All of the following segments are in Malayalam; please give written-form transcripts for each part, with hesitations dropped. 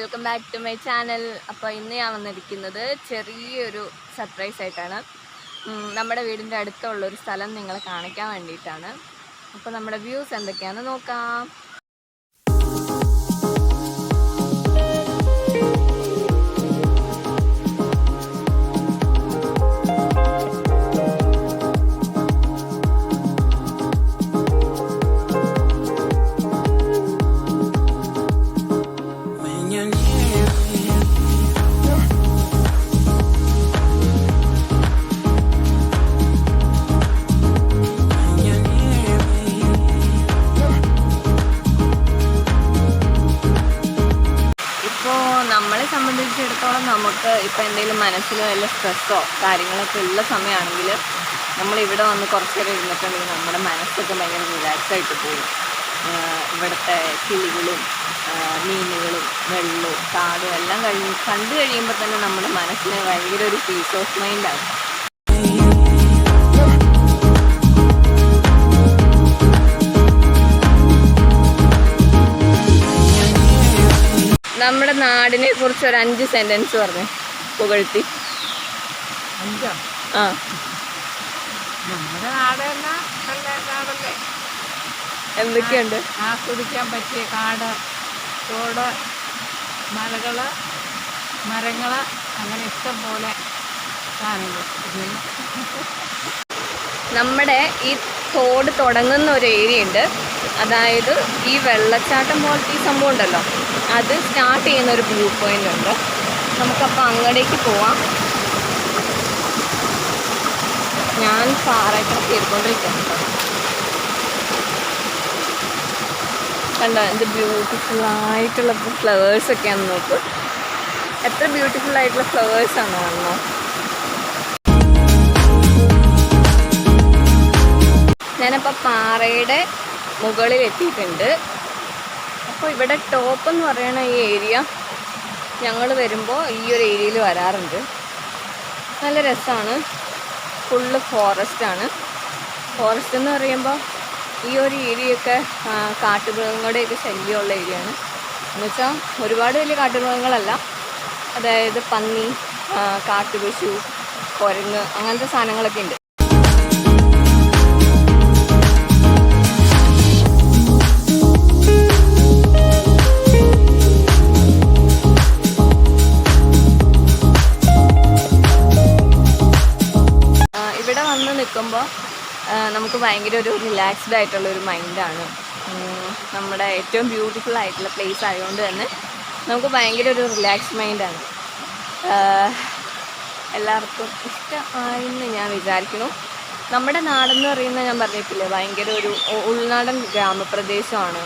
Welcome back to my channel. അപ്പോൾ ഇന്ന് ഞാൻ വന്നിരിക്കുന്നത് ചെറിയൊരു സർപ്രൈസ് ആയിട്ടാണ്. നമ്മുടെ വീടിൻ്റെ അടുത്തുള്ളൊരു സ്ഥലം നിങ്ങളെ കാണിക്കാൻ വേണ്ടിയിട്ടാണ്. അപ്പോൾ നമ്മുടെ വ്യൂസ് എന്തൊക്കെയാണെന്ന് നോക്കാം. നമ്മളെ സംബന്ധിച്ചിടത്തോളം നമുക്ക് ഇപ്പോൾ എന്തെങ്കിലും മനസ്സിൽ വല്ല സ്ട്രെസ്സോ കാര്യങ്ങളൊക്കെ ഉള്ള സമയമാണെങ്കിൽ നമ്മളിവിടെ വന്ന് കുറച്ച് നേരം ഇരുന്നിട്ടുണ്ടെങ്കിൽ നമ്മുടെ മനസ്സൊക്കെ ഭയങ്കര റിലാക്സായിട്ട് പോകും. ഇവിടുത്തെ കിളികളും മീനുകളും വെള്ളവും കാടും എല്ലാം കണ്ടു കഴിയുമ്പോൾ തന്നെ നമ്മുടെ മനസ്സിന് ഭയങ്കര ഒരു പീസ് ഓഫ് മൈൻഡാണ്. നമ്മുടെ നാടിനെ കുറിച്ച് ഒരു 5 സെന്റൻസ് പറഞ്ഞു പുകഴ്ത്തി. നമ്മുടെ നാട് നല്ല നാടല്ലേ, എന്തൊക്കെയുണ്ട്? ആസ്വദിക്കാൻ പറ്റിയ കാട്, തോട്, മലകള്, മരങ്ങള്, അങ്ങനെ ഇഷ്ടം പോലെ സാധനങ്ങൾ. നമ്മുടെ ഈ തോട് തുടങ്ങുന്ന ഒരു ഏരിയ ഉണ്ട്. അതായത് ഈ വെള്ളച്ചാട്ടം പോലത്തെ ഈ സംഭവം ഉണ്ടല്ലോ, അത് സ്റ്റാർട്ട് ചെയ്യുന്ന ഒരു വ്യൂ പോയിന്റ് ഉണ്ട്. നമുക്കപ്പോൾ അങ്ങോട്ടേക്ക് പോവാം. ഞാൻ പാറയൊക്കെ കയറിക്കൊണ്ടിരിക്കുന്നുണ്ട്. കണ്ടോ എന്ത് ബ്യൂട്ടിഫുള്ളായിട്ടുള്ള ഫ്ലവേഴ്സൊക്കെയാണെന്ന് നോക്ക്. എത്ര ബ്യൂട്ടിഫുള്ളായിട്ടുള്ള ഫ്ലവേഴ്സാണ് കാണുന്നത്. ഞാനപ്പോൾ പാറയുടെ മുകളിൽ എത്തിയിട്ടുണ്ട്. അപ്പോൾ ഇവിടെ ടോപ്പ് എന്ന് പറയുന്ന ഈ ഏരിയ ഞങ്ങൾ വരുമ്പോൾ ഈ ഒരു ഏരിയയിൽ വരാറുണ്ട്. നല്ല രസമാണ്. ഫുള്ള് ഫോറസ്റ്റാണ്. ഫോറസ്റ്റ് എന്ന് പറയുമ്പോൾ ഈ ഒരു ഏരിയയൊക്കെ കാട്ടുമൃഗങ്ങളുടെയൊക്കെ ശല്യമുള്ള ഏരിയയാണ്. എന്നുവെച്ചാൽ ഒരുപാട് വലിയ കാട്ടുമൃഗങ്ങളല്ല, അതായത് പന്നി, കാട്ടുപശു, കുരങ്ങ്, അങ്ങനത്തെ സാധനങ്ങളൊക്കെ ഉണ്ട്. ഇവിടെ വന്ന് നിൽക്കുമ്പോൾ നമുക്ക് ഭയങ്കര ഒരു റിലാക്സ്ഡ് ആയിട്ടുള്ളൊരു മൈൻഡാണ്. നമ്മുടെ ഏറ്റവും ബ്യൂട്ടിഫുൾ ആയിട്ടുള്ള പ്ലേസ് ആയതുകൊണ്ട് തന്നെ നമുക്ക് ഭയങ്കര ഒരു റിലാക്സ് മൈൻഡാണ്. എല്ലാവർക്കും ഇഷ്ടമായെന്ന് ഞാൻ വിചാരിക്കുന്നു. നമ്മുടെ നാടെന്ന് പറയുന്നത് ഞാൻ പറഞ്ഞിട്ടില്ലേ, ഭയങ്കര ഒരു ഉൾനാടൻ ഗ്രാമപ്രദേശമാണ്.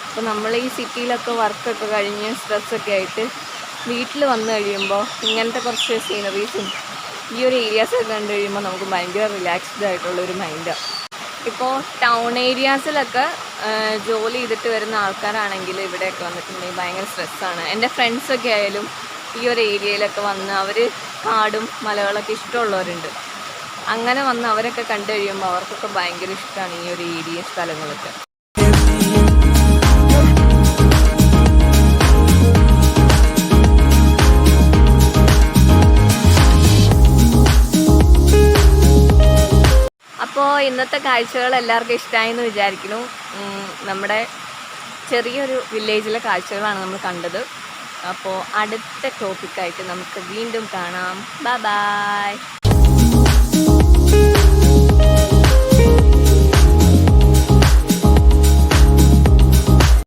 അപ്പോൾ നമ്മൾ ഈ സിറ്റിയിലൊക്കെ വർക്കൊക്കെ കഴിഞ്ഞ് സ്ട്രെസ്സൊക്കെ ആയിട്ട് വീട്ടിൽ വന്നു കഴിയുമ്പോൾ ഇങ്ങനത്തെ കുറച്ച് സീനറീസും ഈ ഒരു ഏരിയാസൊക്കെ കണ്ടു കഴിയുമ്പോൾ നമുക്ക് ഭയങ്കര റിലാക്സ്ഡ് ആയിട്ടുള്ളൊരു മൈൻഡാണ്. ഇപ്പോൾ ടൗൺ ഏരിയാസിലൊക്കെ ജോലി ചെയ്തിട്ട് വരുന്ന ആൾക്കാരാണെങ്കിൽ ഇവിടെയൊക്കെ വന്നിട്ടുണ്ടെങ്കിൽ ഭയങ്കര സ്ട്രെസ്സാണ്. എൻ്റെ ഫ്രണ്ട്സൊക്കെ ആയാലും ഈ ഒരു ഏരിയയിലൊക്കെ വന്ന് അവർ കാടും മലകളൊക്കെ ഇഷ്ടമുള്ളവരുണ്ട്. അങ്ങനെ വന്ന് അവരൊക്കെ കണ്ടു കഴിയുമ്പോൾ അവർക്കൊക്കെ ഭയങ്കര ഇഷ്ടമാണ് ഈ ഒരു ഏരിയ സ്ഥലങ്ങളൊക്കെ. അപ്പോൾ ഇന്നത്തെ കാഴ്ചകൾ എല്ലാവർക്കും ഇഷ്ടമായെന്ന് വിചാരിക്കുന്നു. നമ്മുടെ ചെറിയൊരു വില്ലേജിലെ കാഴ്ചകളാണ് നമ്മൾ കണ്ടത്. അപ്പോൾ അടുത്ത ടോപ്പിക്കായിട്ട് നമുക്ക് വീണ്ടും കാണാം. Bye bye.